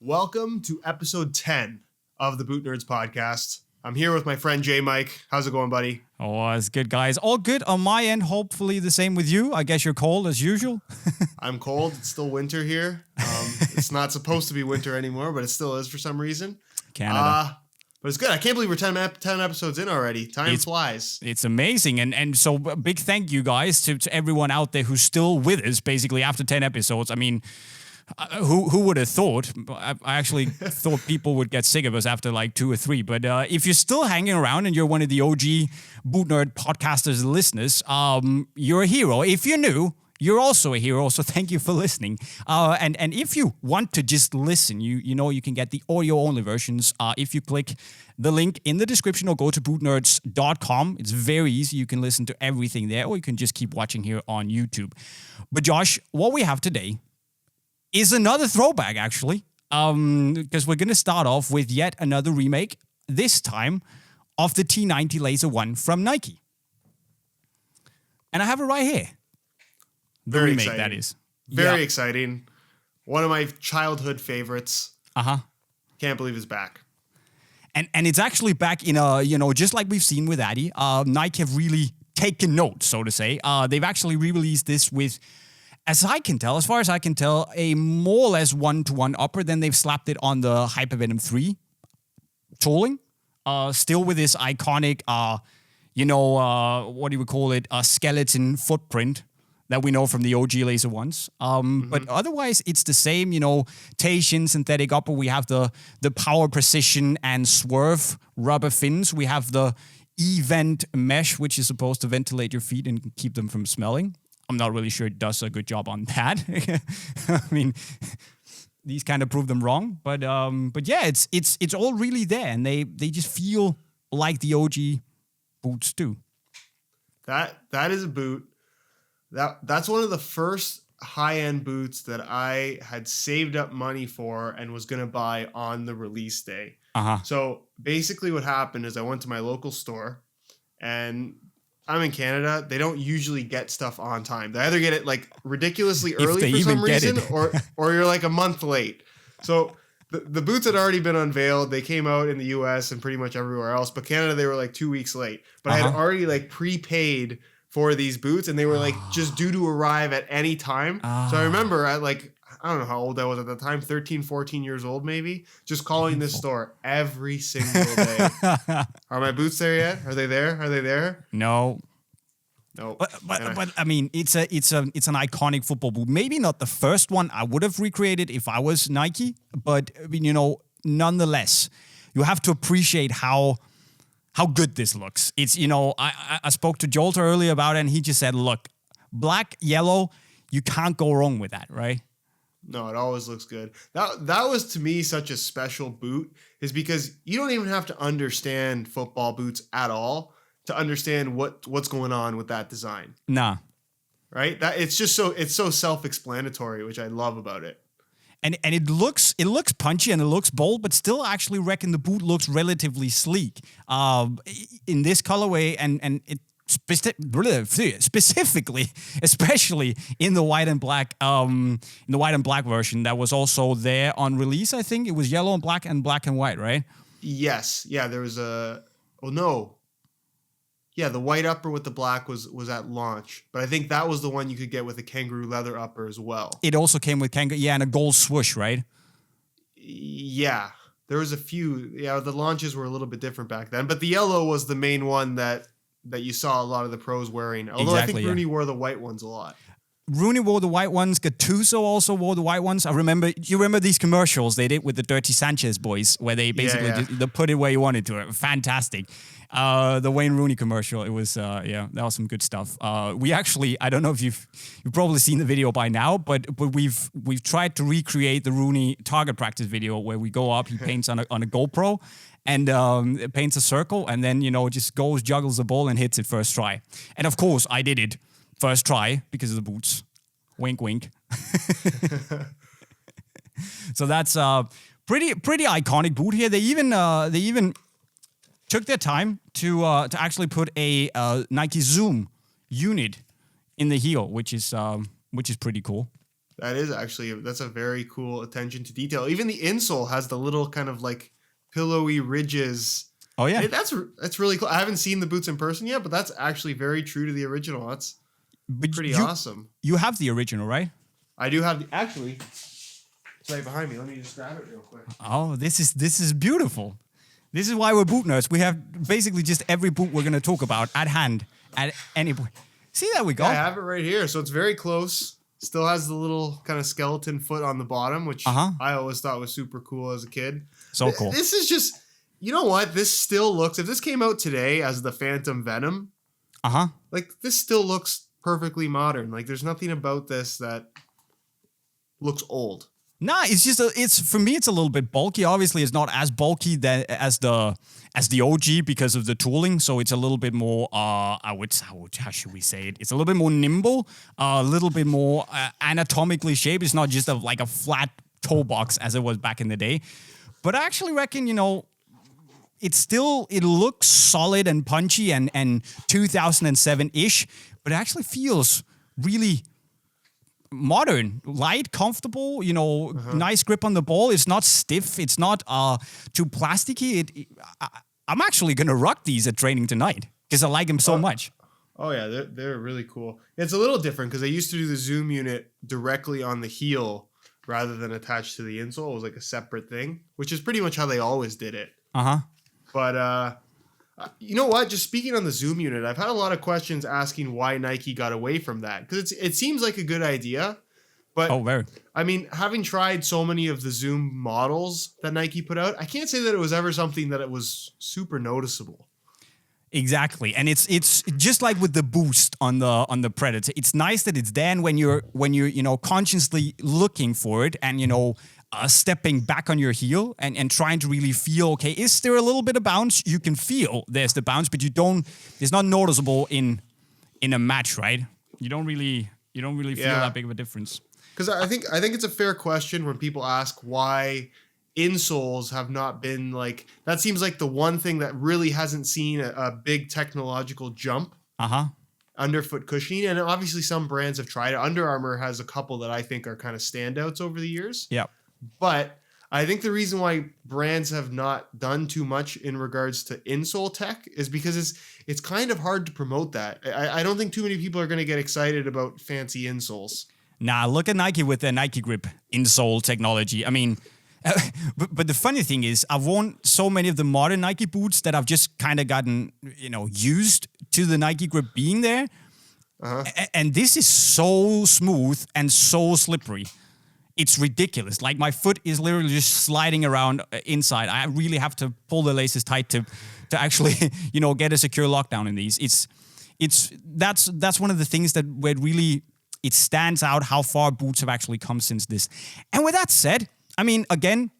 Welcome to episode 10 of the Boot Nerds podcast. I'm here with my friend JayMike. How's it going, buddy? Oh, it's good, guys. All good on my end. Hopefully the same with you. I guess you're cold as usual. I'm cold. It's still winter here. It's not supposed to be winter anymore, but it still is for some reason. Canada. But it's good. I can't believe we're 10 episodes in already. Time flies. It's amazing. And so a big thank you, guys, to everyone out there who's still with us, basically, after 10 episodes. I mean, who would have thought? I actually thought people would get sick of us after like 2 or 3. But if you're still hanging around and you're one of the OG Boot Nerd podcasters listeners, you're a hero. If you're new, you're also a hero. So thank you for listening. And if you want to just listen, you know you can get the audio-only versions if you click the link in the description or go to bootnerds.com. It's very easy. You can listen to everything there, or you can just keep watching here on YouTube. But Josh, what we have today is another throwback, actually, because we're going to start off with yet another remake, this time of the T90 Laser 1 from Nike. And I have it right here. The Very remake, exciting. that is. Very exciting. One of my childhood favorites. Uh-huh. Can't believe it's back. And it's actually back in just like we've seen with Addy, Nike have really taken note, so to say. They've actually re-released this with, as far as I can tell, a more or less one-to-one upper. Then they've slapped it on the Hypervenom 3 tooling. Still with this iconic, what do you call it, a skeleton footprint that we know from the OG Laser ones. But otherwise, it's the same, Taitian synthetic upper. We have the power precision and swerve rubber fins. We have the E-vent mesh, which is supposed to ventilate your feet and keep them from smelling. I'm not really sure it does a good job on that. I mean, these kind of prove them wrong. But yeah, it's all really there, and they just feel like the OG boots do. That is a boot. That's one of the first high-end boots that I had saved up money for and was going to buy on the release day. So basically what happened is I went to my local store, and I'm in Canada. They don't usually get stuff on time. They either get it like ridiculously early for some reason or you're like a month late. So the boots had already been unveiled. They came out in the US and pretty much everywhere else. But Canada, they were like 2 weeks late. But I had already like prepaid for these boots, and they were like just due to arrive at any time. So I remember I don't know how old I was at the time, 13, 14 years old maybe, just calling this store every single day. Are my boots there yet? Are they there? No. No. But I mean, it's an iconic football boot. Maybe not the first one I would have recreated if I was Nike, but I mean, nonetheless, you have to appreciate how good this looks. It's, I spoke to Jolter earlier about it, and he just said, look, black, yellow, you can't go wrong with that, right? No, it always looks good. That was, to me, such a special boot, is because you don't even have to understand football boots at all to understand what's going on with that design. Nah. Right? It's so self-explanatory, which I love about it. And it looks punchy and it looks bold, but still actually reckon the boot looks relatively sleek. In this colorway and it specifically, especially in the white and black, version that was also there on release. I think it was yellow and black and white, right? Yes. Yeah, there was the white upper with the black was at launch, but I think that was the one you could get with a kangaroo leather upper as well. It also came with kangaroo, and a gold swoosh, right? Yeah, there was a few. Yeah, the launches were a little bit different back then, but the yellow was the main one that you saw a lot of the pros wearing. Although I think Rooney wore the white ones a lot. Rooney wore the white ones. Gattuso also wore the white ones. You remember these commercials they did with the Dirty Sanchez boys, where they basically they put it where you wanted to. Fantastic. The Wayne Rooney commercial. It was that was some good stuff. We actually, I don't know if you've probably seen the video by now, but we've tried to recreate the Rooney target practice video where we go up, he paints on a GoPro, and it paints a circle, and then just juggles the ball and hits it first try. And of course, I did it first try because of the boots. Wink, wink. So that's pretty iconic boot here. They even took their time to actually put a Nike Zoom unit in the heel, which is pretty cool. That is actually that's a very cool attention to detail. Even the insole has the little kind of like pillowy ridges. Oh yeah, Hey, that's really cool. I haven't seen the boots in person yet, but that's actually very true to the original. That's but pretty awesome. you have the original, right? I do have the actually. It's right behind me. Let me just grab it real quick. Oh, this is beautiful. This is why we're boot nerds. We have basically just every boot we're going to talk about at hand at any point. See, there we go. Yeah, I have it right here, so it's very close. Still has the little kind of skeleton foot on the bottom, which I always thought was super cool as a kid. So cool. This is just, you know what? This still looks, if this came out today as the Phantom Venom, like this still looks perfectly modern. Like there's nothing about this that looks old. Nah, it's just it's for me it's a little bit bulky. Obviously, it's not as bulky as the OG because of the tooling. So it's a little bit more how should we say it? It's a little bit more nimble, a little bit more anatomically shaped. It's not just like a flat toe box as it was back in the day. But I actually reckon, it looks solid and punchy and 2007-ish, but it actually feels really modern, light, comfortable, nice grip on the ball. It's not stiff. It's not too plasticky. I'm actually going to rock these at training tonight because I like them so much. Oh, yeah, they're really cool. It's a little different because they used to do the zoom unit directly on the heel rather than attached to the insole. It was like a separate thing, which is pretty much how they always did it. But you know what? Just speaking on the zoom unit, I've had a lot of questions asking why Nike got away from that because it seems like a good idea, but I mean, having tried so many of the zoom models that Nike put out, I can't say that it was ever something that it was super noticeable. Exactly, and it's just like with the boost on the Predator. It's nice that it's there, and when you're consciously looking for it, and stepping back on your heel and trying to really feel, okay, is there a little bit of bounce? You can feel there's the bounce, but it's not noticeable in a match, right? You don't really feel that big of a difference. Because I think it's a fair question when people ask why insoles have not been like, that seems like the one thing that really hasn't seen a big technological jump. Underfoot cushioning, and obviously some brands have tried it. Under Armour has a couple that I think are kind of standouts over the years. Yeah. But I think the reason why brands have not done too much in regards to insole tech is because it's kind of hard to promote that. I don't think too many people are going to get excited about fancy insoles. Nah, look at Nike with their Nike Grip insole technology. I mean, but the funny thing is, I've worn so many of the modern Nike boots that I've just kind of gotten, used to the Nike Grip being there. And this is so smooth and so slippery. It's ridiculous. Like my foot is literally just sliding around inside. I really have to pull the laces tight to actually, get a secure lockdown in these. That's one of the things where really it stands out how far boots have actually come since this. And with that said, I mean, again,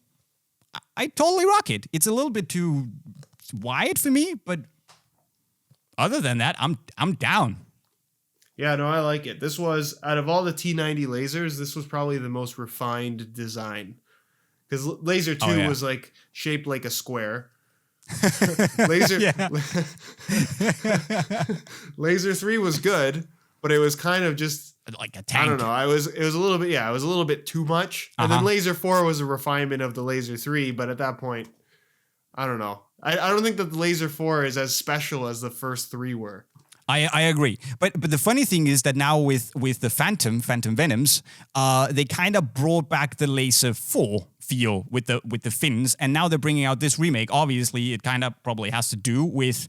I totally rock it. It's a little bit too wide for me, but other than that, I'm down. Yeah, no, I like it. This was, out of all the T90 lasers, this was probably the most refined design. Because Laser 2 was like shaped like a square. Laser 3 was good, but it was kind of just like a tank. I don't know. It was a little bit, it was a little bit too much. And then Laser 4 was a refinement of the Laser 3, but at that point, I don't know. I don't think that the Laser 4 is as special as the first 3 were. I agree, but the funny thing is that now with the Phantom Venoms, they kind of brought back the Laser 4 feel with the fins, and now they're bringing out this remake. Obviously, it kind of probably has to do with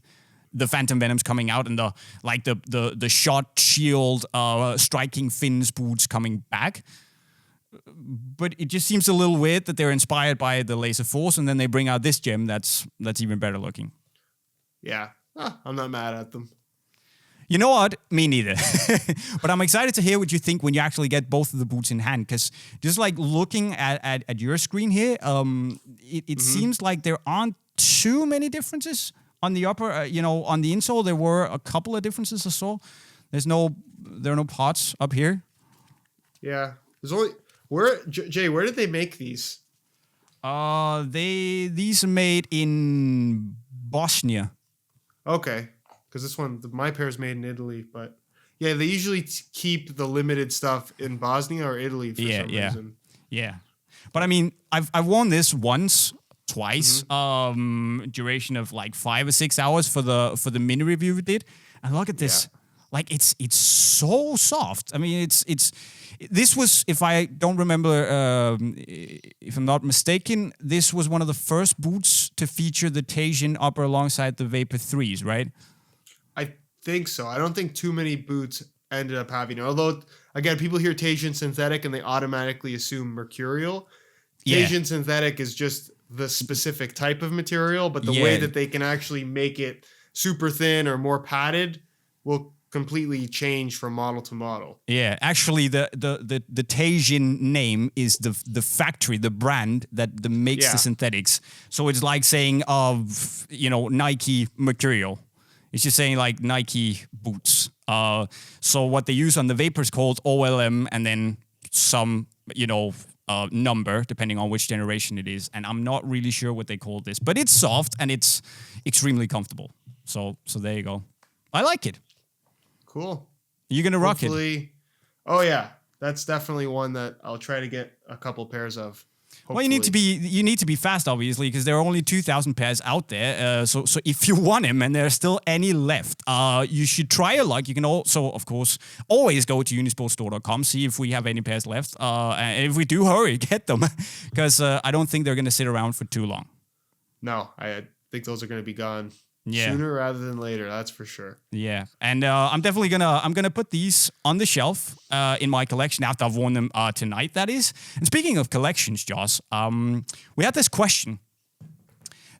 the Phantom Venoms coming out and the shot shield striking fins boots coming back. But it just seems a little weird that they're inspired by the Laser Force, and then they bring out this gem that's even better looking. Yeah, I'm not mad at them. You know what? Me neither. But I'm excited to hear what you think when you actually get both of the boots in hand. Because just like looking at your screen here, it seems like there aren't too many differences on the upper. On the insole, there were a couple of differences I saw. There are no parts up here. Yeah, there's only Jay. Where did they make these? These are made in Bosnia. Okay. Because this one, my pair is made in Italy, but Yeah, they usually keep the limited stuff in Bosnia or Italy for some reason. Yeah. But I mean, I've worn this once, twice, Mm-hmm. duration of like 5 or 6 hours for the mini review we did. And look at this. Yeah. Like it's so soft. I mean, this was, if I don't remember, if I'm not mistaken, this was one of the first boots to feature the Tajin upper alongside the Vapor 3s, right? I think so. I don't think too many boots ended up having it. Although, again, people hear Tajin synthetic and they automatically assume mercurial. Tajin synthetic is just the specific type of material, but the way that they can actually make it super thin or more padded will completely change from model to model. Yeah, actually, the Tajin name is the factory, the brand that makes the synthetics. So it's like saying Nike Mercurial. It's just saying like Nike boots. So what they use on the Vapor is called OLM, and then some number depending on which generation it is. And I'm not really sure what they call this, but it's soft and it's extremely comfortable. So there you go. I like it. Cool. You're gonna rock it. Oh yeah, that's definitely one that I'll try to get a couple pairs of. Hopefully. Well, you need to be fast, obviously, because there are only 2,000 pairs out there. So if you want them and there's still any left, you should try your luck. You can also, of course, always go to unisportstore.com, see if we have any pairs left. And if we do, hurry, get them, because I don't think they're gonna sit around for too long. No, I think those are gonna be gone. Sooner rather than later, that's for sure. Yeah, and I'm definitely gonna put these on the shelf in my collection after I've worn them tonight. That is. And speaking of collections, Joss, we had this question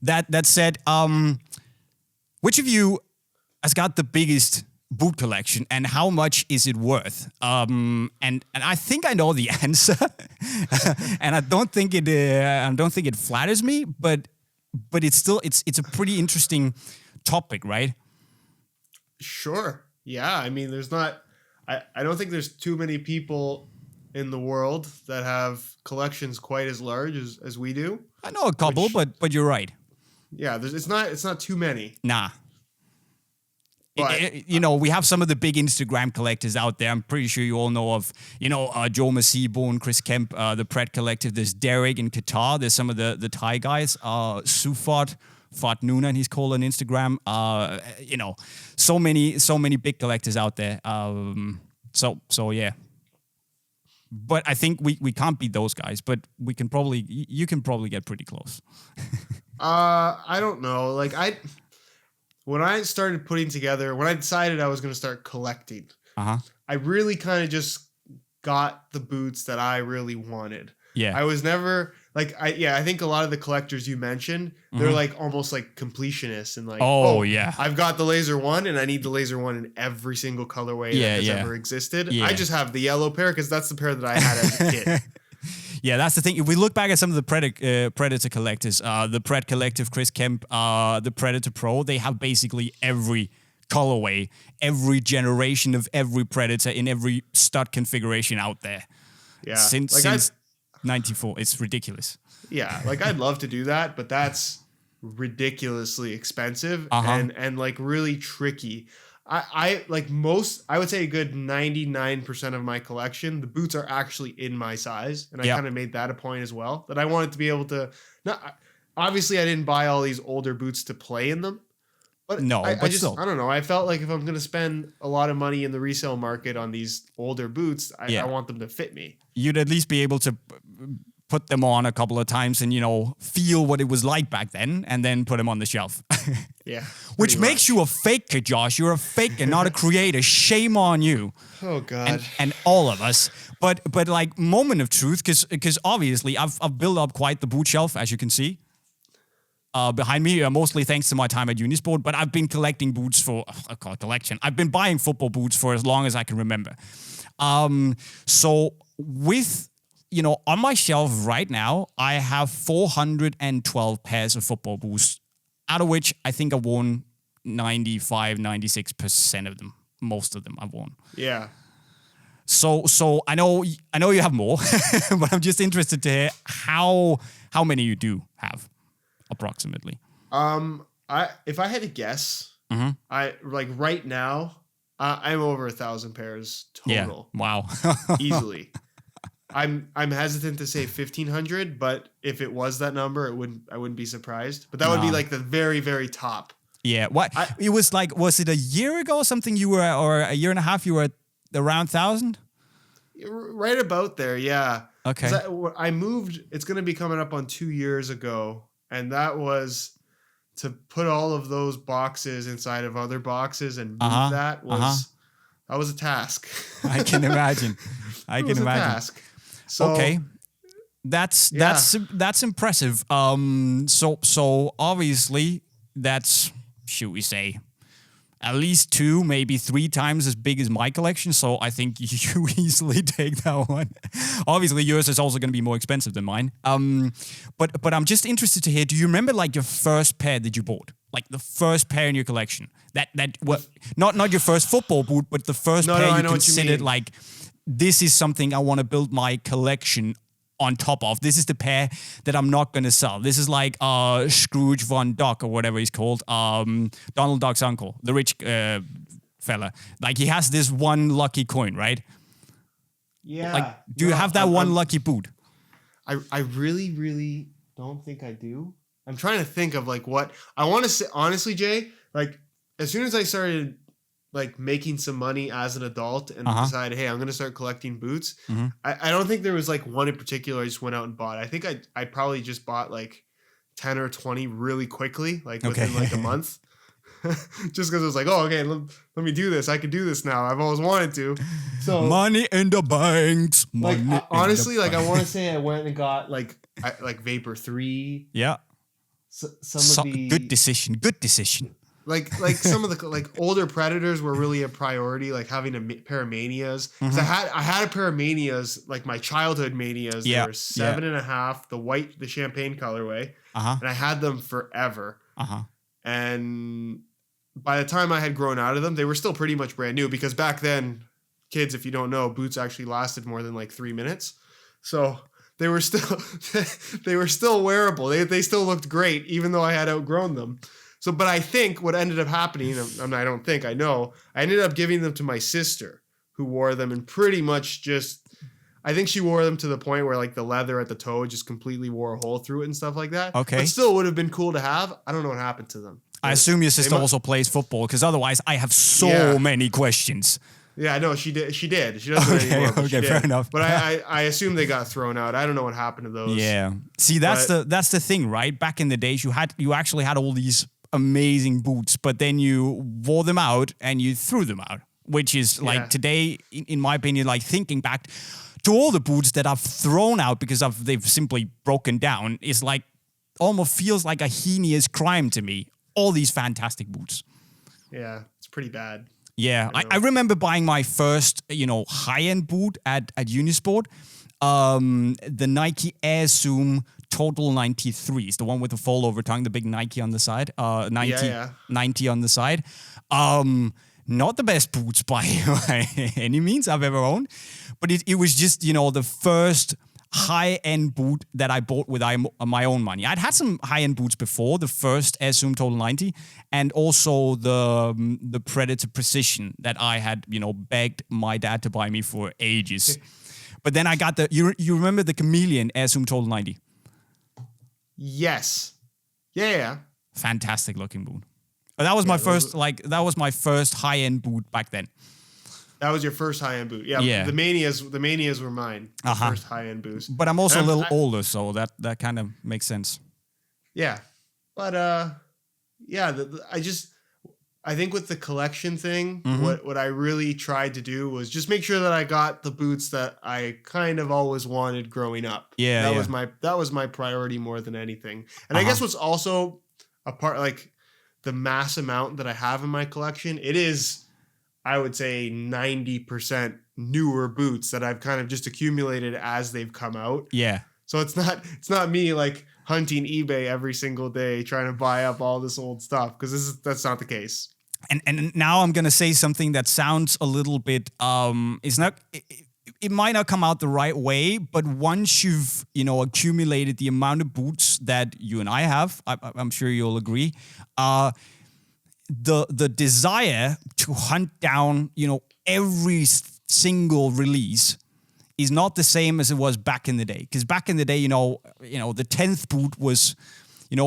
that said, which of you has got the biggest boot collection and how much is it worth? And I think I know the answer, and I don't think it flatters me, but it's still it's a pretty interesting topic, right? Sure. Yeah. I mean, I don't think there's too many people in the world that have collections quite as large as we do. I know a couple, but you're right. Yeah, it's not too many. Nah. But, we have some of the big Instagram collectors out there. I'm pretty sure you all know of, Joe Seaborn, Chris Kemp, the Pret Collective. There's Derek in Qatar. There's some of the Thai guys. Sufat Noonan, he's called on Instagram. So many big collectors out there. So yeah. But I think we can't beat those guys. But you can probably get pretty close. I don't know. Like when I decided I was going to start collecting, I really kind of just got the boots that I really wanted. Yeah. I was never I think a lot of the collectors you mentioned, they're like almost like completionists and like, I've got the Laser 1 and I need the Laser 1 in every single colorway that has ever existed. Yeah. I just have the yellow pair because that's the pair that I had as a kid. Yeah, that's the thing. If we look back at some of the Predator collectors, the Pret Collective, Chris Kemp, the Predator Pro, they have basically every colorway, every generation of every Predator in every stud configuration out there. Yeah. Since 94. It's ridiculous. Yeah, I'd love to do that, but that's ridiculously expensive and like really tricky. I would say a good 99% of my collection, the boots are actually in my size. And I kind of made that a point as well, that I wanted to be able to, obviously I didn't buy all these older boots to play in them. But I don't know. I felt like if I'm going to spend a lot of money in the resale market on these older boots, I want them to fit me. You'd at least be able to put them on a couple of times and, feel what it was like back then and then put them on the shelf. Yeah. Which makes you a faker, Josh. You're a faker, not a creator. Shame on you. Oh, God. And all of us. But like, moment of truth, because obviously I've built up quite the boot shelf, as you can see. Behind me, mostly thanks to my time at Unisport, but I've been collecting boots for a collection. I've been buying football boots for as long as I can remember. So with, on my shelf right now, I have 412 pairs of football boots, out of which I think I've worn 95, 96% of them. Most of them I've worn. Yeah. So I know you have more, but I'm just interested to hear how many you do have. Approximately. If I had to guess, I right now, I'm over 1,000 pairs total. Yeah. Wow. Easily. I'm hesitant to say 1,500, but if it was that number, I wouldn't be surprised. But that would be like the very, very top. Yeah. What it was like? Was it a year ago or something? You were, or a year and a half? You were at around 1,000. Right about there, yeah. Okay. I moved. It's going to be coming up on 2 years ago, and that was to put all of those boxes inside of other boxes and move that was a task. I can imagine. I can imagine. A task. So, okay, that's impressive. So obviously that's, should we say, at least 2, maybe 3 times as big as my collection. So I think you easily take that one. Obviously, yours is also going to be more expensive than mine. But I'm just interested to hear. Do you remember like your first pair that you bought? Like the first pair in your collection. That not your first football boot, but the first pair you considered like, this is something I want to build my collection on top of. This is the pair that I'm not going to sell. This is like Scrooge Von Duck or whatever he's called. Donald Duck's uncle, the rich fella. Like he has this one lucky coin, right? Yeah. Like, do you have that one lucky boot? I really, really don't think I do. I'm trying to think of like what I want to say. Honestly, Jay, like as soon as I started like making some money as an adult and decided, hey, I'm going to start collecting boots. I don't think there was like one in particular I just went out and bought. I think I probably just bought like 10 or 20 really quickly, like within like a month. Just because I was like, oh, okay, let me do this. I can do this now. I've always wanted to. So money in the banks. Like honestly, like I want to say I went and got like Vapor 3. Yeah. Some of the good decision. Like some of the like older Predators were really a priority, like having a pair of Manias. Because I had a pair of Manias, like my childhood Manias. They were 7.5, the champagne colorway, and I had them forever. And by the time I had grown out of them, they were still pretty much brand new. Because back then, kids, if you don't know, boots actually lasted more than like 3 minutes. So they were still wearable. They still looked great, even though I had outgrown them. So, but I think what ended up happening, I don't think, I know, I ended up giving them to my sister who wore them and pretty much just, I think she wore them to the point where like the leather at the toe just completely wore a hole through it and stuff like that. Okay. But still would have been cool to have. I don't know what happened to them. I assume your sister also plays football, because otherwise I have so many questions. Yeah, no, she did. She doesn't anymore. Okay, fair enough. But I assume they got thrown out. I don't know what happened to those. Yeah. See, that's the thing, right? Back in the days, you actually had all these amazing boots, but then you wore them out and you threw them out, which is like today, in my opinion, like thinking back to all the boots that I've thrown out because they've simply broken down, is like almost feels like a heinous crime to me. All these fantastic boots. Yeah, it's pretty bad. Yeah, I remember buying my first, high-end boot at Unisport, the Nike Air Zoom Total 93s, the one with the fold-over tongue, the big Nike on the side, 90 on the side. Not the best boots by any means I've ever owned, but it was just, the first high-end boot that I bought with my own money. I'd had some high-end boots before, the first Air Zoom Total 90, and also the Predator Precision that I had, begged my dad to buy me for ages. But then I got you remember the Chameleon Air Zoom Total 90? Yes. Yeah. Fantastic looking boot. That was my first high-end boot back then. That was your first high-end boot. Yeah. The Manias were mine. The first high-end boots. But I'm also a little older, so that kind of makes sense. Yeah. But I think with the collection thing, what I really tried to do was just make sure that I got the boots that I kind of always wanted growing up. Yeah. That was my priority more than anything. And I guess what's also a part, like the mass amount that I have in my collection, it is, I would say 90% newer boots that I've kind of just accumulated as they've come out. Yeah. So it's not me like hunting eBay every single day trying to buy up all this old stuff, because that's not the case. And now I'm gonna say something that sounds a little bit it might not come out the right way, but once you've accumulated the amount of boots that you and I have, I'm sure you'll agree, the desire to hunt down, every single release is not the same as it was back in the day. Because back in the day, the 10th boot was,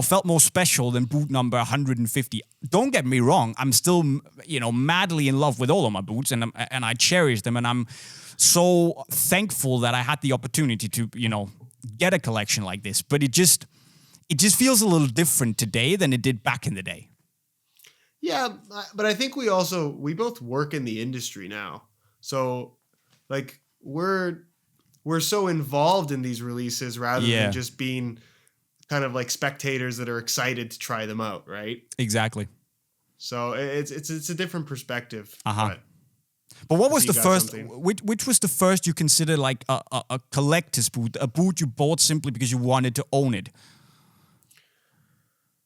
felt more special than boot number 150. Don't get me wrong. I'm still, madly in love with all of my boots, and I cherish them, and I'm so thankful that I had the opportunity to, get a collection like this. But it just feels a little different today than it did back in the day. Yeah, but I think we both work in the industry now. So like we're so involved in these releases rather than just being kind of like spectators that are excited to try them out, right? Exactly. So it's a different perspective. But what was the first? Which was the first you consider like a collector's boot, a boot you bought simply because you wanted to own it?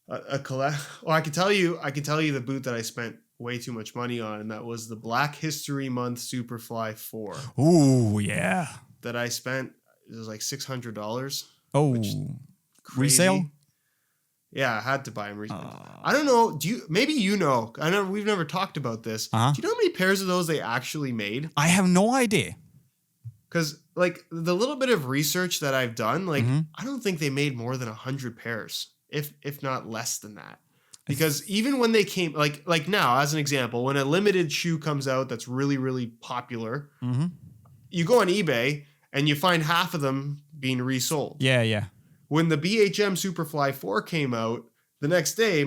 Well, I can tell you the boot that I spent way too much money on, and that was the Black History Month Superfly 4. Ooh, yeah. That I spent, it was like $600. Oh, resale? Yeah, I had to buy them resale. I don't know. Maybe I know we've never talked about this. Do you know how many pairs of those they actually made? I have no idea. Because like the little bit of research that I've done, like I don't think they made more than 100 pairs. If not less than that. Because even when they came, like now, as an example, when a limited shoe comes out that's really, really popular, you go on eBay and you find half of them being resold. Yeah. When the BHM Superfly 4 came out, the next day,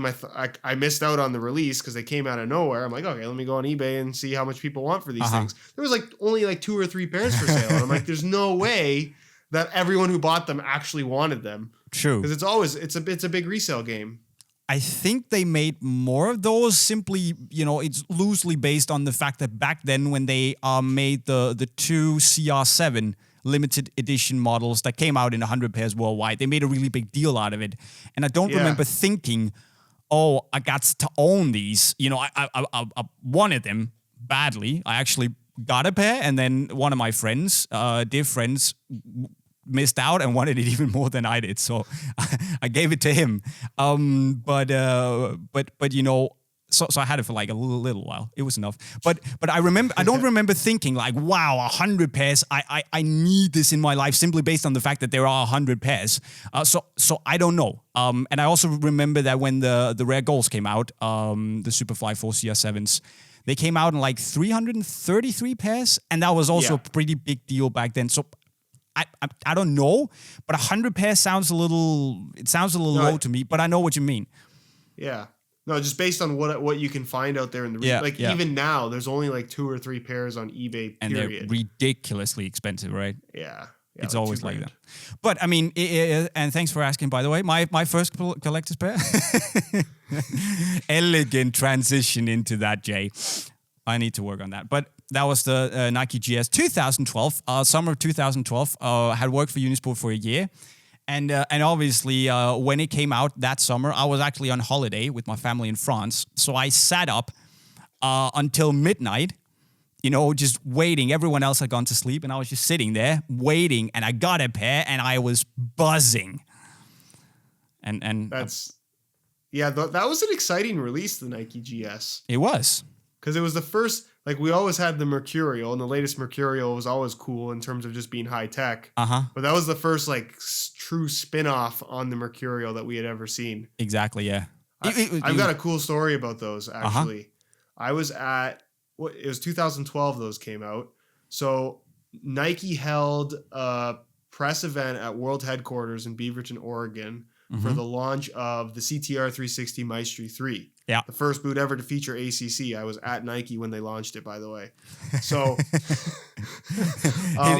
I missed out on the release because they came out of nowhere. I'm like, okay, let me go on eBay and see how much people want for these things. There was only 2 or 3 pairs for sale. And I'm like, there's no way that everyone who bought them actually wanted them. True. Because it's a big resale game. I think they made more of those simply, it's loosely based on the fact that back then when they made the 2 CR7 limited edition models that came out in 100 pairs worldwide, they made a really big deal out of it. And I don't remember thinking, oh, I got to own these. I wanted them badly. I actually got a pair, and then one of my friends, dear friends, missed out and wanted it even more than I did, so I gave it to him. But so I had it for like a little while. It was enough. But I don't remember thinking like, wow, 100 pairs. I need this in my life simply based on the fact that there are 100 pairs. So I don't know. And I also remember that when the rare golds came out, the Superfly 4 CR7s. They came out in like 333 pairs, and that was also a pretty big deal back then. So I don't know, but 100 pairs sounds a little low to me, but I know what you mean. Yeah. No, just based on what you can find out there in the even now, there's only like 2 or 3 pairs on eBay. And they're ridiculously expensive, right? Yeah. It's like always like that. But I mean, and thanks for asking, by the way. My first collector's pair. Elegant transition into that, Jay. I need to work on that. But that was the Nike GS 2012, summer of 2012. Had worked for Unisport for a year. And obviously, when it came out that summer, I was actually on holiday with my family in France. So I sat up until midnight, just waiting. Everyone else had gone to sleep, and I was just sitting there waiting. And I got a pair, and I was buzzing. And that's that was an exciting release, the Nike GS. It was, because it was the first. Like, we always had the Mercurial, and the latest Mercurial was always cool in terms of just being high tech. But that was the first true spin-off on the Mercurial that we had ever seen. Exactly, yeah. I've got a cool story about those, actually. I was at it was 2012 those came out. So Nike held a press event at World Headquarters in Beaverton, Oregon for the launch of the CTR 360 Maestri 3. Yeah. The first boot ever to feature ACC. I was at Nike when they launched it, by the way. So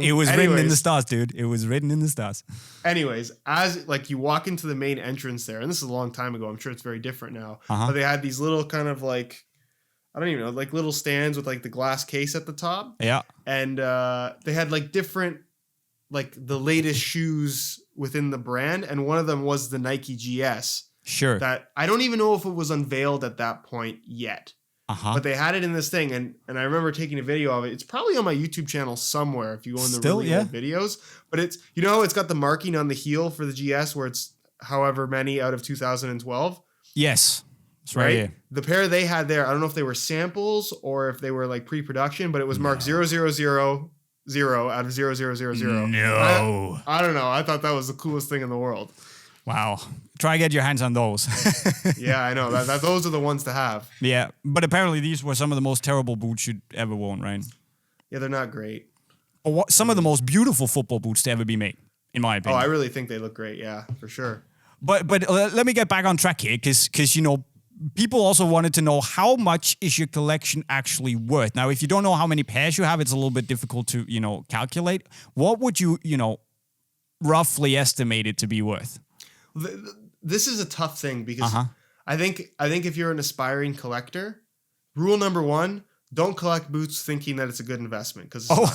it was written in the stars, dude. It was written in the stars. Anyways, as you walk into the main entrance there, and this is a long time ago, I'm sure it's very different now, but they had these little kind of I don't even know, little stands with the glass case at the top. Yeah. And they had different, the latest shoes within the brand. And one of them was the Nike GS. Sure. That I don't even know if it was unveiled at that point yet. But they had it in this thing, and I remember taking a video of it. It's probably on my YouTube channel somewhere if you go in the old videos. But it's it's got the marking on the heel for the GS where it's however many out of 2012. Yes. It's right here. The pair they had there, I don't know if they were samples or if they were like pre-production, but it was marked 0000 out of 0000. No. I don't know. I thought that was the coolest thing in the world. Wow. Try to get your hands on those. Yeah, I know. Those are the ones to have. Yeah, but apparently these were some of the most terrible boots you'd ever worn, right? Yeah, they're not great. But some of the most beautiful football boots to ever be made, in my opinion. Oh, I really think they look great. Yeah, for sure. But let me get back on track here, because you know, people also wanted to know how much is your collection actually worth. Now, if you don't know how many pairs you have, it's a little bit difficult to, you know, calculate. What would you, you know, roughly estimate it to be worth? This is a tough thing because I think if you're an aspiring collector, rule number 1, don't collect boots thinking that it's a good investment because no.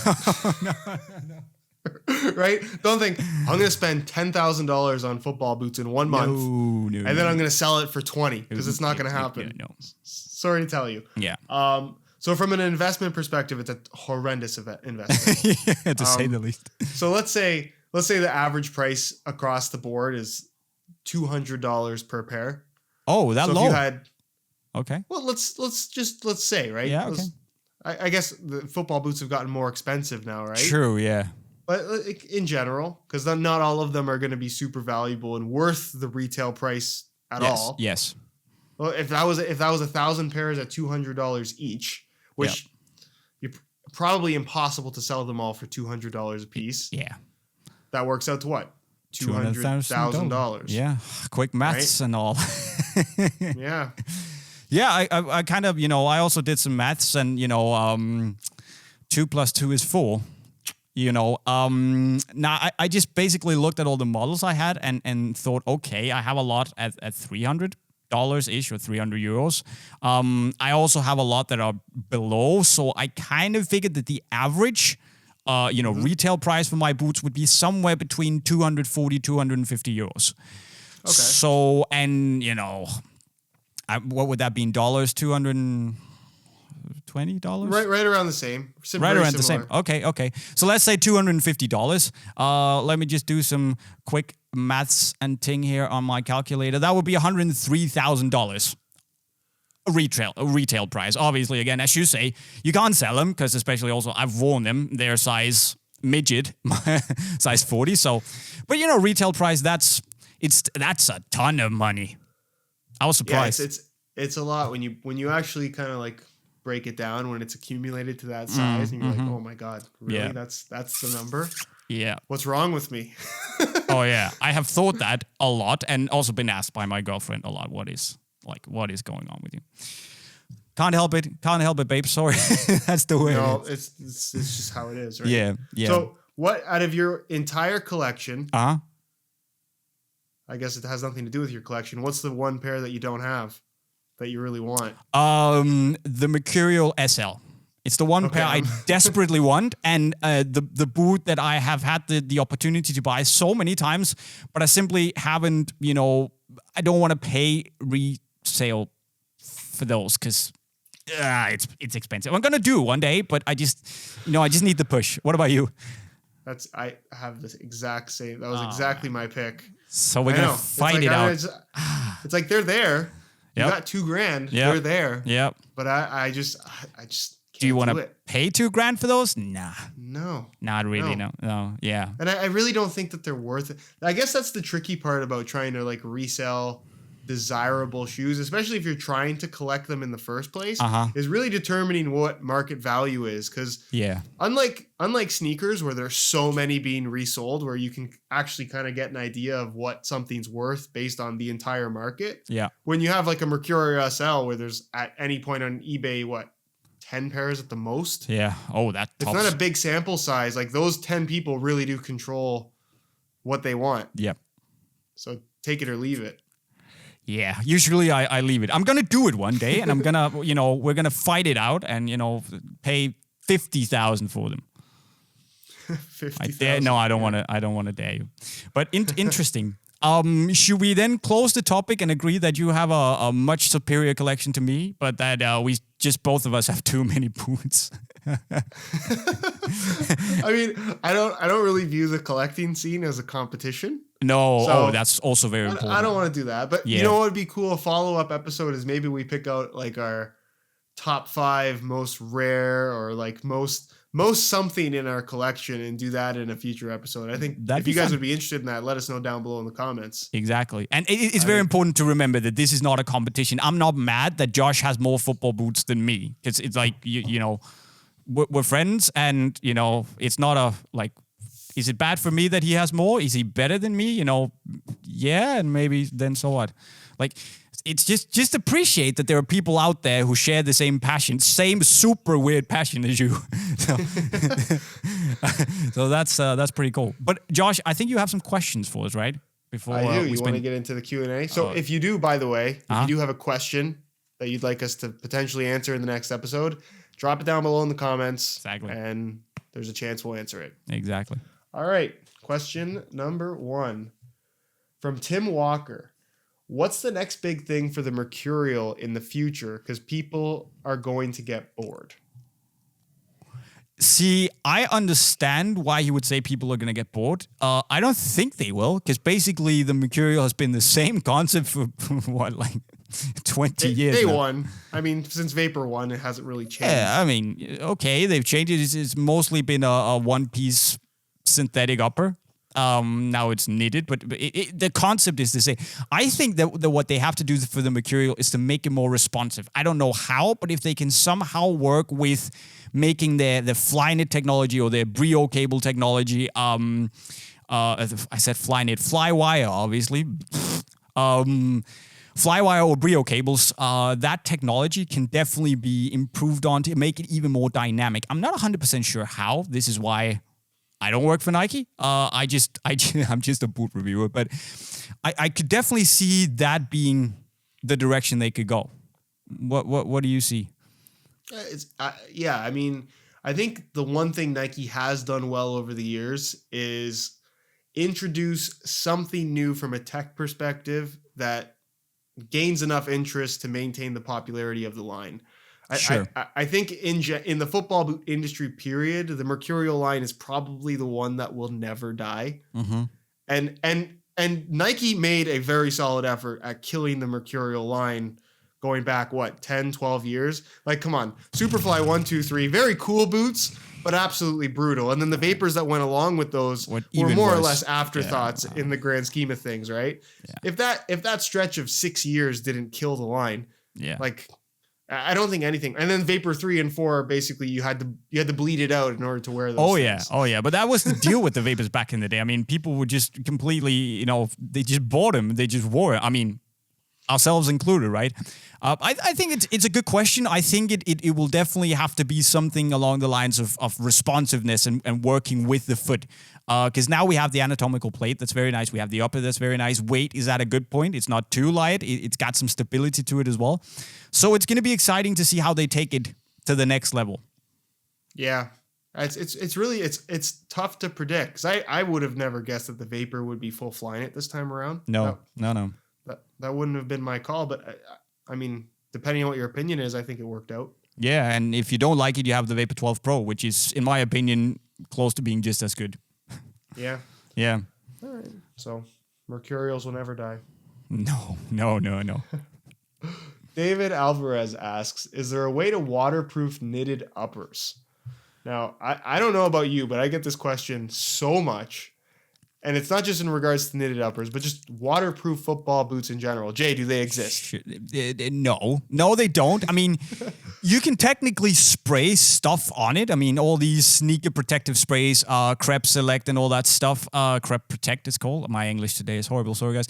right? Don't think I'm going to spend $10,000 on football boots in 1 month, and then I'm going to sell it for 20 because it's not going to happen. No. Sorry to tell you. Yeah. So from an investment perspective, it's a horrendous investment, yeah, to say the least. So let's say the average price across the board is $200 per pair. Oh, that so low. If you had, okay. Well, let's say, right? Yeah. Okay. I guess the football boots have gotten more expensive now, right? True. Yeah. But in general, because not all of them are going to be super valuable and worth the retail price at all. Yes. Well, if that was 1,000 pairs at $200 each, which you're probably impossible to sell them all for $200 a piece. Yeah. That works out to what? $200,000. Yeah. Quick maths and all. Yeah. Yeah. I kind of, you know, I also did some maths, and, you know, 2 + 2 is 4. You know, now I just basically looked at all the models I had and thought, okay, I have a lot at $300 ish or €300. I also have a lot that are below, so I kind of figured that the average, you know, retail price for my boots would be somewhere between €240, €250. Okay. So, and you know, what would that be in dollars? $220? Right around the same. Right around the same. Okay. So let's say $250. Let me just do some quick maths and ting here on my calculator. That would be $103,000. A retail price. Obviously, again, as you say, you can't sell them because, especially also, I've worn them. They're size midget, size 40. So, but you know, retail price. That's a ton of money. I was surprised. Yeah, it's a lot when you actually kind of like break it down when it's accumulated to that size, and you're like, oh my god, really? Yeah. That's the number? Yeah. What's wrong with me? Oh yeah, I have thought that a lot, and also been asked by my girlfriend a lot. What is going on with you? Can't help it, babe. Sorry, that's the way. No, it's just how it is, right? Yeah. So, what out of your entire collection? I guess it has nothing to do with your collection. What's the one pair that you don't have that you really want? The Mercurial SL. It's the one pair I desperately want, and the boot that I have had the opportunity to buy so many times, but I simply haven't. You know, I don't want to pay resale for those because it's expensive. I'm gonna do one day, but I just need the push. What about you? I have this exact same. That was exactly my pick. So we're gonna fight it out. It's like they're there. You Yep. got $2,000. Yep. They're there. Yep. But I just Do you want to to pay $2,000 for those? Nah. No. Not really. No. Yeah. And I really don't think that they're worth it. I guess that's the tricky part about trying to like resell desirable shoes, especially if you're trying to collect them in the first place, is really determining what market value is. Because unlike sneakers where there's so many being resold, where you can actually kind of get an idea of what something's worth based on the entire market. Yeah. When you have like a Mercurial SL where there's at any point on eBay, 10 pairs at the most? Yeah. Oh, that it's not a big sample size. Like those 10 people really do control what they want. Yep. So take it or leave it. Yeah, usually I leave it. I'm gonna do it one day, and I'm gonna, we're gonna fight it out, and pay $50,000 for them. 50,000. No, I don't want to. I don't want to dare you. But interesting. Should we then close the topic and agree that you have a much superior collection to me, but that we just both of us have too many boots? I mean, I don't really view the collecting scene as a competition. No, So that's also very important. I don't want to do that. But you know what would be cool? A follow-up episode is maybe we pick out like our top 5 most rare or like most something in our collection and do that in a future episode. I think if you guys would be interested in that, let us know down below in the comments. Exactly. And it's very important to remember that this is not a competition. I'm not mad that Josh has more football boots than me. It's like, you know, we're friends, and, you know, it's not a, like, is it bad for me that he has more? Is he better than me? You know, yeah, and maybe then so what? Like, it's just appreciate that there are people out there who share the same passion, same super weird passion as you. So that's pretty cool. But Josh, I think you have some questions for us, right? Before I do. You want to get into the Q&A? So if you do, by the way, if you do have a question that you'd like us to potentially answer in the next episode, drop it down below in the comments. Exactly. And there's a chance we'll answer it. Exactly. All right. Question number 1 from Tim Walker. What's the next big thing for the mercurial in the future? Because people are going to get bored. See, I understand why he would say people are going to get bored. I don't think they will, because basically the mercurial has been the same concept for what, like 20 years Day now. one. I mean, since Vapor 1, it hasn't really changed. Yeah, I mean, okay, they've changed it. It's mostly been a one-piece synthetic upper. Now it's knitted, but the concept is the same. I think that what they have to do for the mercurial is to make it more responsive. I don't know how, but if they can somehow work with making the Flyknit technology or their Brio cable technology, I said Flyknit, Flywire, obviously. Flywire or Brio cables, that technology can definitely be improved on to make it even more dynamic. I'm not 100% sure how. This is why I don't work for Nike. I'm just a boot reviewer, but I could definitely see that being the direction they could go. What do you see? I mean, I think the one thing Nike has done well over the years is introduce something new from a tech perspective that gains enough interest to maintain the popularity of the line. Sure. I think in the football boot industry period, the mercurial line is probably the one that will never die. Mm-hmm. And Nike made a very solid effort at killing the mercurial line going back, 10, 12 years? Like, come on. Superfly 1, 2, 3, very cool boots, but absolutely brutal. And then the vapors that went along with those were more or less afterthoughts in the grand scheme of things, right? Yeah. If that stretch of 6 years didn't kill the line, like, I don't think anything. And then Vapor 3 and 4, basically, you had to bleed it out in order to wear those things. Oh yeah. But that was the deal with the vapors back in the day. I mean, people would just completely, you know, they just bought them. They just wore it. I mean, ourselves included, right? I think it's a good question. I think it will definitely have to be something along the lines of responsiveness and working with the foot. Because now we have the anatomical plate that's very nice. We have the upper that's very nice. Weight is at a good point. It's not too light. It's got some stability to it as well. So it's going to be exciting to see how they take it to the next level. Yeah. It's really tough to predict. Because I would have never guessed that the Vapor would be full Flyknit this time around. No. That wouldn't have been my call, but I mean, depending on what your opinion is, I think it worked out. Yeah, and if you don't like it, you have the Vapor 12 Pro, which is, in my opinion, close to being just as good. Yeah. Yeah. All right. So, mercurials will never die. No. David Alvarez asks, is there a way to waterproof knitted uppers? Now, I don't know about you, but I get this question so much. And it's not just in regards to knitted uppers, but just waterproof football boots in general. Jay, do they exist? No, they don't. I mean, you can technically spray stuff on it. I mean, all these sneaker protective sprays, Crep Select and all that stuff. Crep Protect is called. My English today is horrible. Sorry, guys.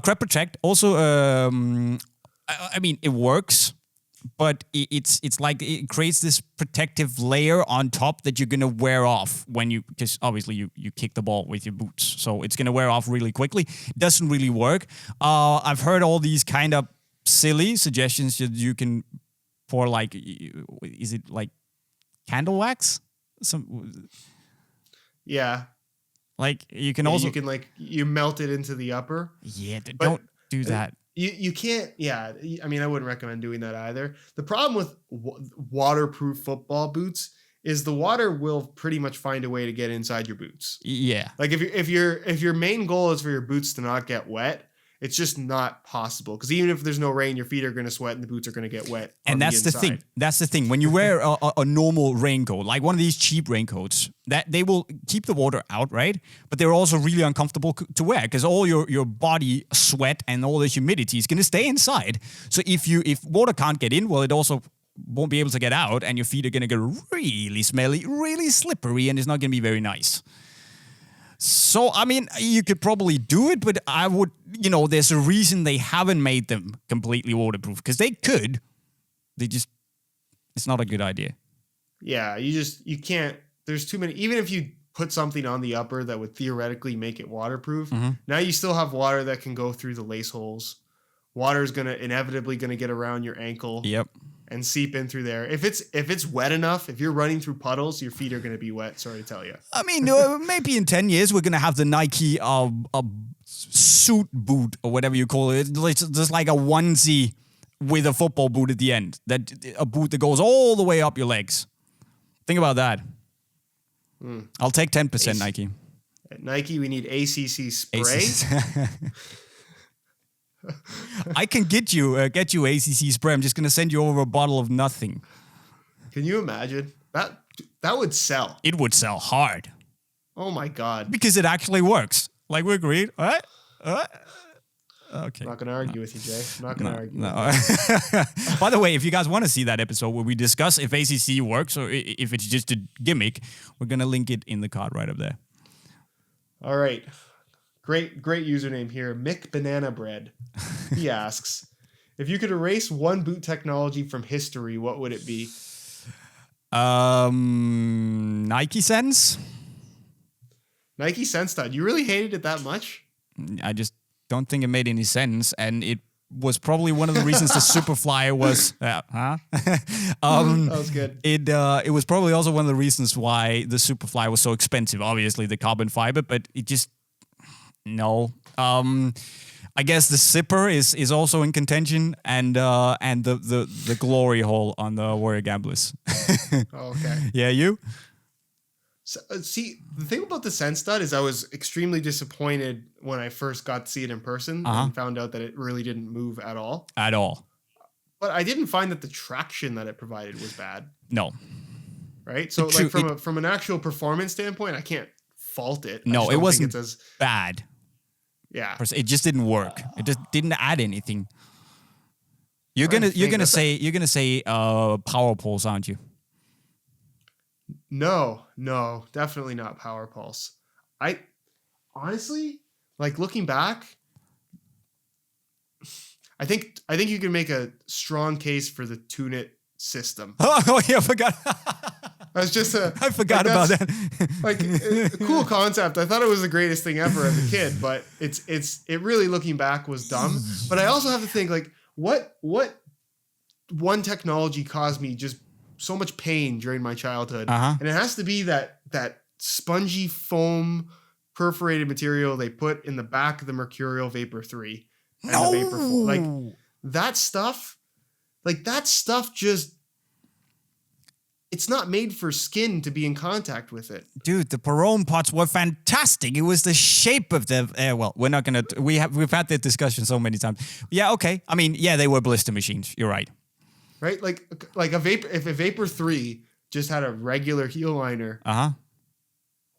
Crep Protect also, I mean, it works. But it's like it creates this protective layer on top that you're gonna wear off when because obviously you kick the ball with your boots, so it's gonna wear off really quickly. Doesn't really work. I've heard all these kind of silly suggestions that you can pour, like, is it like candle wax? Yeah. Like you can also you melt it into the upper. Yeah, don't do that. You can't, I mean, I wouldn't recommend doing that either. The problem with waterproof football boots is the water will pretty much find a way to get inside your boots. Yeah. Like if your main goal is for your boots to not get wet, it's just not possible. Because even if there's no rain, your feet are going to sweat and the boots are going to get wet. And that's the thing. That's the thing. When you wear a normal raincoat, like one of these cheap raincoats, that they will keep the water out, right? But they're also really uncomfortable to wear because all your body sweat and all the humidity is going to stay inside. So if water can't get in, well, it also won't be able to get out, and your feet are going to get really smelly, really slippery, and it's not going to be very nice. So, I mean, you could probably do it, but I would, there's a reason they haven't made them completely waterproof, because they could. It's not a good idea. Yeah, you can't, there's too many, even if you put something on the upper that would theoretically make it waterproof, now you still have water that can go through the lace holes. Water is inevitably going to get around your ankle. Yep. And seep in through there. If it's wet enough, if you're running through puddles, your feet are going to be wet. Sorry to tell you. I mean, maybe in 10 years we're going to have the Nike suit boot or whatever you call it. It's just like a onesie with a football boot at the end. A boot that goes all the way up your legs. Think about that. I'll take 10%, Nike. At Nike, we need ACC spray. I can get you ACC spray. I'm just going to send you over a bottle of nothing. Can you imagine? That would sell. It would sell hard. Oh my God. Because it actually works. Like we agreed. All right? Okay. I'm not going to argue with you, Jay. I'm not going to argue. No. By the way, if you guys want to see that episode where we discuss if ACC works or if it's just a gimmick, we're going to link it in the card right up there. All right. Great username here. Mick Banana Bread. He asks, if you could erase one boot technology from history, what would it be? Nike Sense. Nike Sense. You really hated it that much? I just don't think it made any sense, and it was probably one of the reasons the Superfly was. That was good. It was probably also one of the reasons why the Superfly was so expensive. Obviously, the carbon fiber, but it just. No. I guess the zipper is also in contention, and the glory hole on the Warrior Gamblers. Okay. Yeah, you? So, see, the thing about the Sense Stud is I was extremely disappointed when I first got to see it in person and found out that it really didn't move at all. At all. But I didn't find that the traction that it provided was bad. No. Right? So like from an actual performance standpoint, I can't fault it. No, it wasn't bad. Yeah, it just didn't work. It just didn't add anything. You're gonna say power pulse, aren't you? No, definitely not power pulse. I honestly, like, looking back, I think you can make a strong case for the Tune It system. Oh yeah, I forgot. I forgot about that. Like a cool concept. I thought it was the greatest thing ever as a kid, but it really, looking back, was dumb. But I also have to think, like, what one technology caused me just so much pain during my childhood, and it has to be that spongy foam perforated material they put in the back of the Mercurial Vapor 3 and the Vapor 4. Like that stuff just. It's not made for skin to be in contact with it. Dude, the Perone pots were fantastic. It was the shape of the... well, we're not going to... We've had that discussion so many times. Yeah, okay. I mean, yeah, they were blister machines. You're right. Right? Like if a Vapor 3 just had a regular heel liner,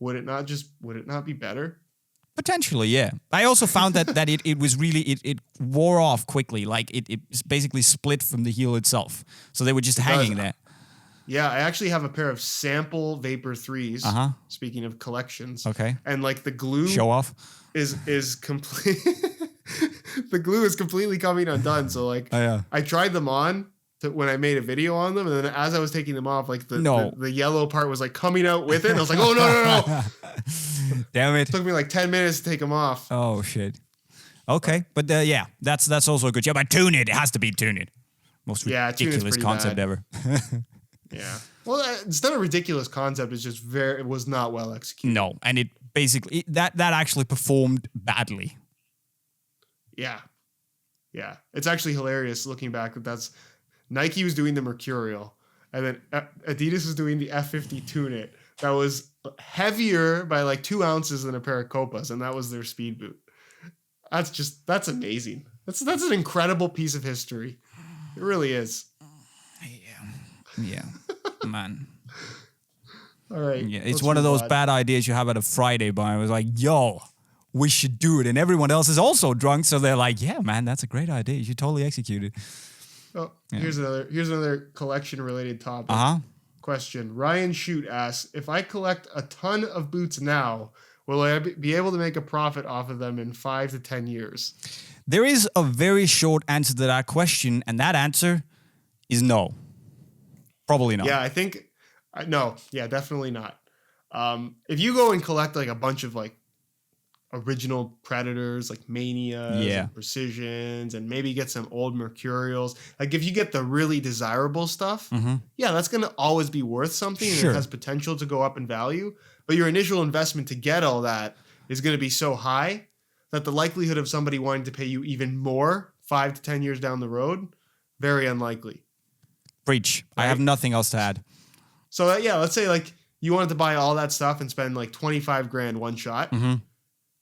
would it not be better? Potentially, yeah. I also found that it was really... It wore off quickly. Like, it basically split from the heel itself. So they were just hanging there. Yeah, I actually have a pair of sample Vapor 3s. Speaking of collections. Okay. And like the glue show off is complete. The glue is completely coming undone. So like I tried them on when I made a video on them, and then as I was taking them off, like the yellow part was like coming out with it. And I was like, oh no. Damn it. It took me like 10 minutes to take them off. Oh shit. Okay, but yeah, that's also good. Yeah, but Tune It has to be Tune It. Most ridiculous concept ever. Yeah. Well, it's not a ridiculous concept. It's just it was not well executed. No, and it basically that actually performed badly. Yeah. Yeah. It's actually hilarious looking back. That's Nike was doing the Mercurial, And then Adidas was doing the F50 Tune It. That was heavier by like 2 ounces than a pair of Copas, and that was their speed boot. That's amazing. That's an incredible piece of history. It really is. Yeah, man. All right. Yeah, it's one of those bad ideas you have at a Friday bar. It was like, yo, we should do it. And everyone else is also drunk. So they're like, yeah, man, that's a great idea. You should totally execute it. Oh, yeah. Here's another collection related topic. Question. Ryan Shoot asks, if I collect a ton of boots now, will I be able to make a profit off of them in 5 to 10 years? There is a very short answer to that question. And that answer is no. Probably not. Yeah, I think no. Yeah, definitely not. If you go and collect like a bunch of like original Predators, like Manias, and Precisions, and maybe get some old Mercurials, like if you get the really desirable stuff, yeah, that's going to always be worth something, and it has potential to go up in value. But your initial investment to get all that is going to be so high that the likelihood of somebody wanting to pay you even more 5 to 10 years down the road, very unlikely. Preach. Right? I have nothing else to add. So let's say like you wanted to buy all that stuff and spend like 25 grand one shot.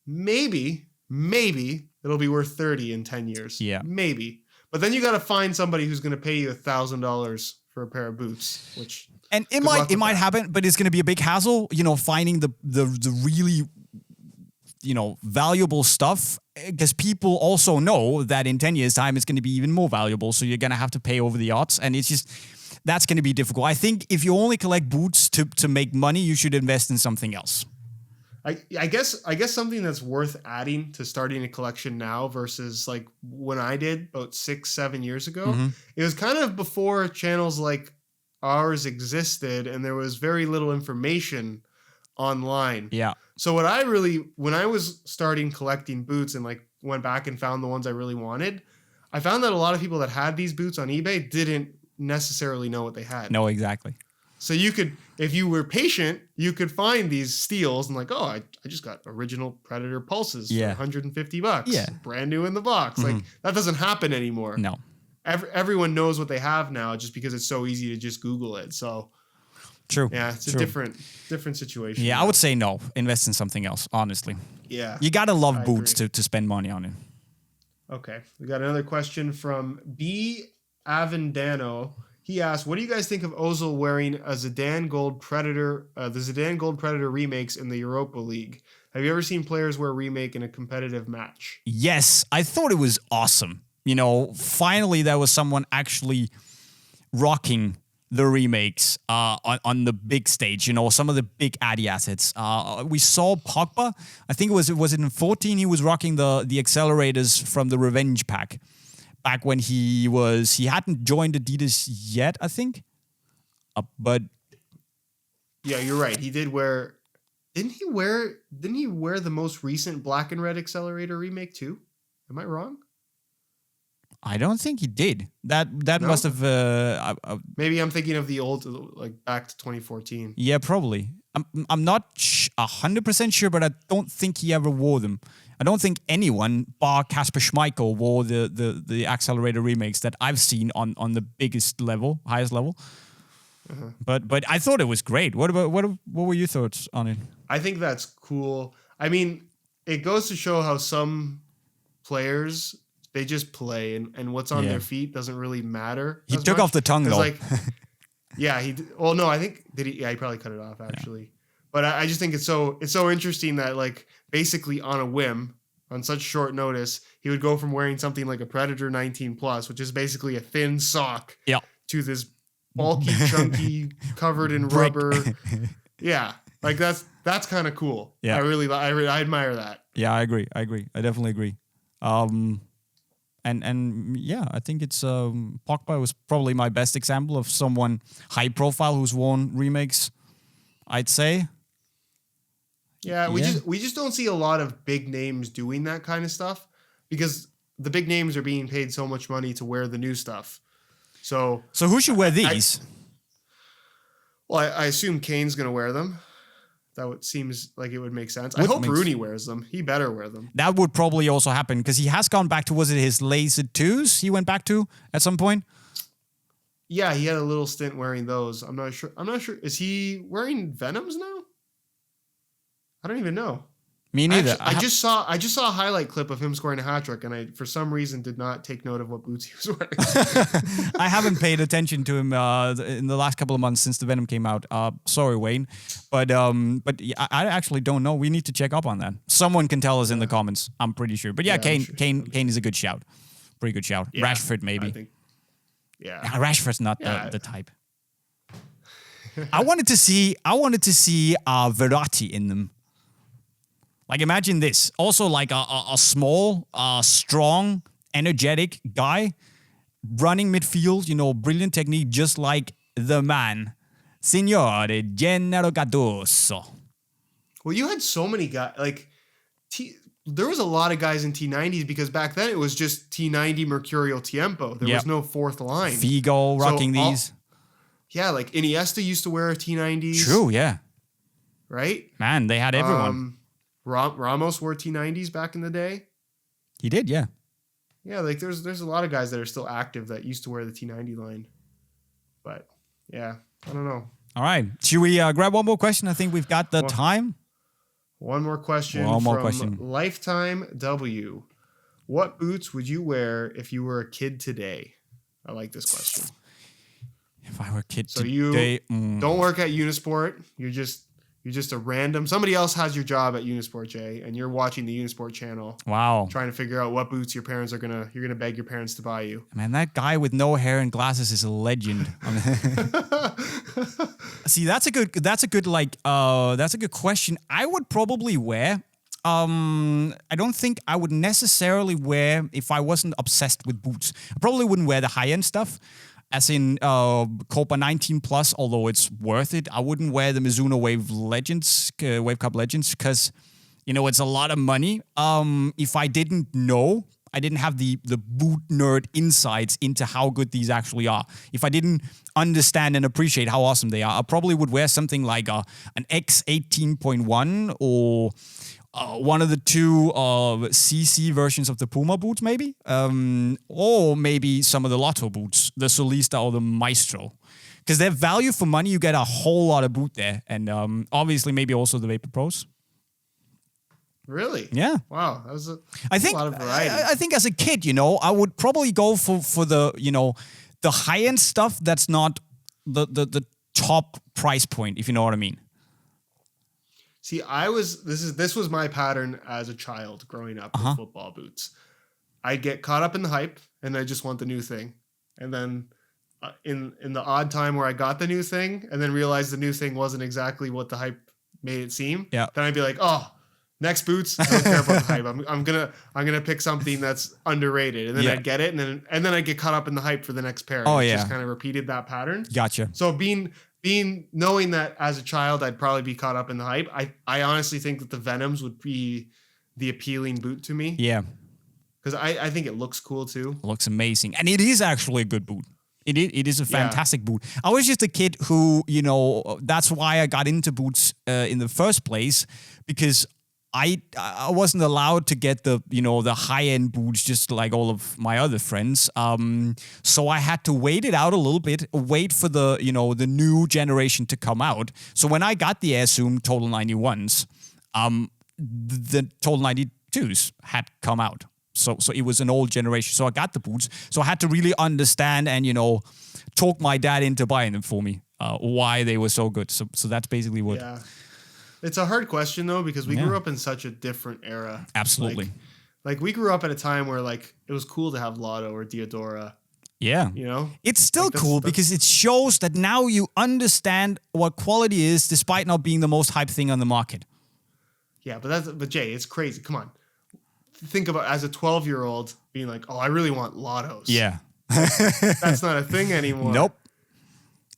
Maybe it'll be worth 30 in 10 years. Yeah. Maybe. But then you got to find somebody who's going to pay you $1,000 for a pair of boots, which and it might happen, but it's going to be a big hassle, finding the really valuable stuff, because people also know that in 10 years time it's going to be even more valuable, so you're going to have to pay over the odds, and it's just that's going to be difficult. I think if you only collect boots to make money, you should invest in something else. I guess something that's worth adding to starting a collection now versus like when I did about 6-7 years ago, it was kind of before channels like ours existed and there was very little information online. Yeah. So when I was starting collecting boots and like went back and found the ones I really wanted, I found that a lot of people that had these boots on eBay didn't necessarily know what they had. No, exactly. So you could, if you were patient, you could find these steals and like, oh, I just got original Predator Pulses for $150. Yeah. Brand new in the box. Like that doesn't happen anymore. No. Everyone knows what they have now just because it's so easy to just Google it. So true. Yeah, it's a different situation. Yeah, I would say no. Invest in something else, honestly. Yeah. You gotta love boots to spend money on it. Okay. We got another question from B. Avendano. He asked, what do you guys think of Ozil wearing a Zidane Gold Predator, the Zidane Gold Predator remakes in the Europa League? Have you ever seen players wear remake in a competitive match? Yes, I thought it was awesome. Finally there was someone actually rocking the remakes on the big stage, some of the big Addy assets. We saw Pogba, I think it was in 14, he was rocking the accelerators from the Revenge pack. Back when he hadn't joined Adidas yet, I think. But yeah, you're right. He did wear. Didn't he wear the most recent black and red accelerator remake too? Am I wrong? I don't think he did. That no? Must have. Maybe I'm thinking of the old, like back to 2014. Yeah, probably. I'm not 100% sure, but I don't think he ever wore them. I don't think anyone, bar Kasper Schmeichel, wore the accelerator remakes that I've seen on the biggest level, highest level. But I thought it was great. What were your thoughts on it? I think that's cool. I mean, it goes to show how some players, they just play and what's on their feet doesn't really matter. He took off the tongue though. Like, yeah, well, no, I think he probably cut it off actually. Yeah. But I just think it's so interesting that like basically on a whim, on such short notice, he would go from wearing something like a Predator 19 Plus, which is basically a thin sock, to this bulky, chunky, covered in rubber. Yeah, like that's kind of cool. Yeah, I admire that. Yeah, I agree. I definitely agree. And yeah, I think it's Pogba was probably my best example of someone high profile who's worn remakes, I'd say. Yeah, we just don't see a lot of big names doing that kind of stuff because the big names are being paid so much money to wear the new stuff. So who should wear these? I assume Kane's going to wear them. Seems like it would make sense. I hope Rooney wears them. He better wear them. That would probably also happen because he has gone back to, was it his Laser 2s he went back to at some point? Yeah, he had a little stint wearing those. I'm not sure. Is he wearing Venoms now? I don't even know. Me neither. I just saw a highlight clip of him scoring a hat trick, and I for some reason did not take note of what boots he was wearing. I haven't paid attention to him in the last couple of months since the Venom came out. Sorry, Wayne, but yeah, I actually don't know. We need to check up on that. Someone can tell us in the comments. I'm pretty sure. But yeah, Kane is a good shout. Pretty good shout. Yeah, Rashford maybe. I think, yeah, Rashford's not the type. I wanted to see Verratti in them. Like, imagine this. Also, like a small, strong, energetic guy running midfield, brilliant technique, just like the man, Signore Gennaro Gattuso. Well, you had so many guys. Like, there was a lot of guys in T90s because back then it was just T90 Mercurial Tiempo. There was no fourth line. Figo rocking these. Yeah, like Iniesta used to wear T90s. True, yeah. Right? Man, they had everyone. Ramos wore T90s back in the day. He did, yeah. Yeah, like there's a lot of guys that are still active that used to wear the T90 line. But yeah, I don't know. All right. Should we grab one more question? I think we've got the time. One more question from Lifetime W. What boots would you wear if you were a kid today? I like this question. If I were a kid today. So you don't work at Unisport. You're just a random. Somebody else has your job at Unisport, Jay, and you're watching the Unisport channel. Wow. Trying to figure out what boots your parents you're gonna beg your parents to buy you. Man, that guy with no hair and glasses is a legend. See, that's a good question. I would probably wear. I don't think I would necessarily wear if I wasn't obsessed with boots. I probably wouldn't wear the high-end stuff. As in Copa 19 Plus, although it's worth it, I wouldn't wear the Mizuno Wave Cup Legends, because, it's a lot of money. If I didn't know, I didn't have the boot nerd insights into how good these actually are. If I didn't understand and appreciate how awesome they are, I probably would wear something like an X18.1 or one of the two CC versions of the Puma boots, maybe. Or maybe some of the Lotto boots, the Solista or the Maestro. Because they're value for money. You get a whole lot of boot there. And obviously maybe also the Vapor Pros. Really? Yeah. Wow. That was a lot of variety. I think as a kid, I would probably go for the, the high-end stuff that's not the top price point, if you know what I mean. See, this was my pattern as a child growing up with football boots. I'd get caught up in the hype and I just want the new thing. And then in the odd time where I got the new thing and then realized the new thing wasn't exactly what the hype made it seem, then I'd be like, oh, next boots, I don't care about the hype. I'm gonna pick something that's underrated. And then I'd get it and then I'd get caught up in the hype for the next pair. And just kind of repeated that pattern. Gotcha. So knowing that as a child, I'd probably be caught up in the hype. I honestly think that the Venoms would be the appealing boot to me. Yeah. Because I think it looks cool too. It looks amazing. And it is actually a good boot. It is a fantastic boot. I was just a kid who, that's why I got into boots in the first place, because I wasn't allowed to get the high-end boots just like all of my other friends. So I had to wait it out a little bit, wait for the the new generation to come out. So when I got the Air Zoom Total 91s, the Total 92s had come out. So it was an old generation. So I got the boots. So I had to really understand and talk my dad into buying them for me. Why they were so good. So that's basically what. Yeah. It's a hard question, though, because we grew up in such a different era. Absolutely. Like we grew up at a time where, like, it was cool to have Lotto or Diodora. Yeah. It's still cool because it shows that now you understand what quality is despite not being the most hyped thing on the market. Yeah, but Jay, it's crazy. Come on. Think about as a 12-year-old being like, oh, I really want Lottos. Yeah. That's not a thing anymore. Nope.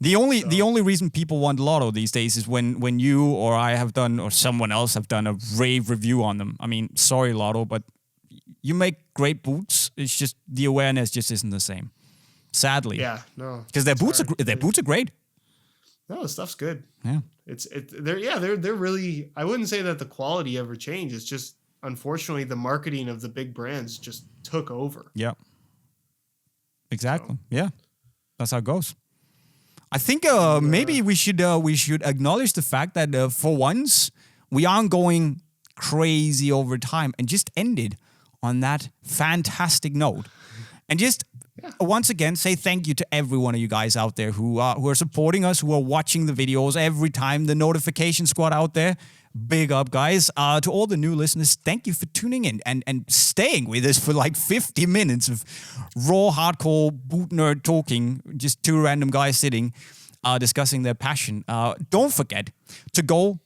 The only reason people want Lotto these days is when you or I have done or someone else have done a rave review on them. I mean, sorry Lotto, but you make great boots. It's just the awareness just isn't the same. Sadly. Yeah, no. Because their boots are great. No, the stuff's good. Yeah. They're really, I wouldn't say that the quality ever changed. It's just unfortunately the marketing of the big brands just took over. Yeah. Exactly. So. Yeah. That's how it goes. I think maybe we should acknowledge the fact that for once we aren't going crazy over time and just ended on that fantastic note. And just once again say thank you to every one of you guys out there who are supporting us, who are watching the videos every time. The notification squad out there, big up, guys. To all the new listeners, thank you for tuning in and staying with us for like 50 minutes of raw, hardcore boot nerd talking. Just two random guys sitting, discussing their passion. Don't forget to go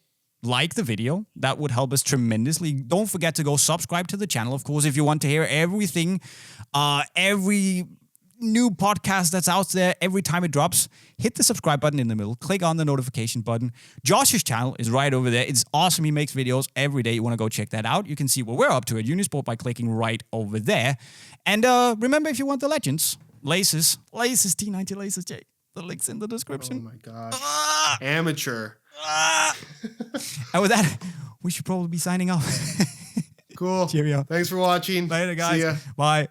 like the video. That would help us tremendously. Don't forget to go subscribe to the channel, of course, if you want to hear everything, every new podcast that's out there every time it drops. Hit the subscribe button in the middle. Click on the notification button. Josh's channel is right over there. It's awesome. He makes videos every day. You want to go check that out. You can see what we're up to at Unisport by clicking right over there. And remember, if you want the legends, lasers, T90 Lasers, Jay. The link's in the description. Oh my gosh. Amateur. And with that, we should probably be signing off. Cool. Cheerio. Thanks for watching. Later, guys. See ya. Bye.